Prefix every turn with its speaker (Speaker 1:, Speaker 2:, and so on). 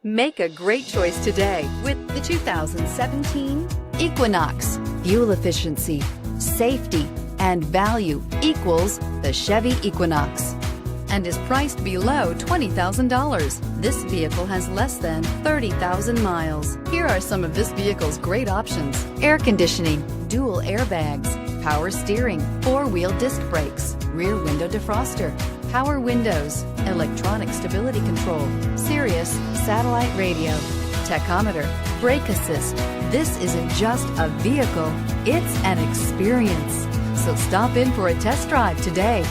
Speaker 1: Make a great choice today with the 2017 Equinox. Fuel efficiency, safety, and value equals the Chevy Equinox and is priced below $20,000. This vehicle has less than 30,000 miles. Here are some of this vehicle's great options: air conditioning, dual airbags, power steering, four-wheel disc brakes, rear window defroster, power windows, electronic stability control, Sirius satellite radio, tachometer, brake assist. This isn't just a vehicle, it's an experience. So stop in for a test drive today.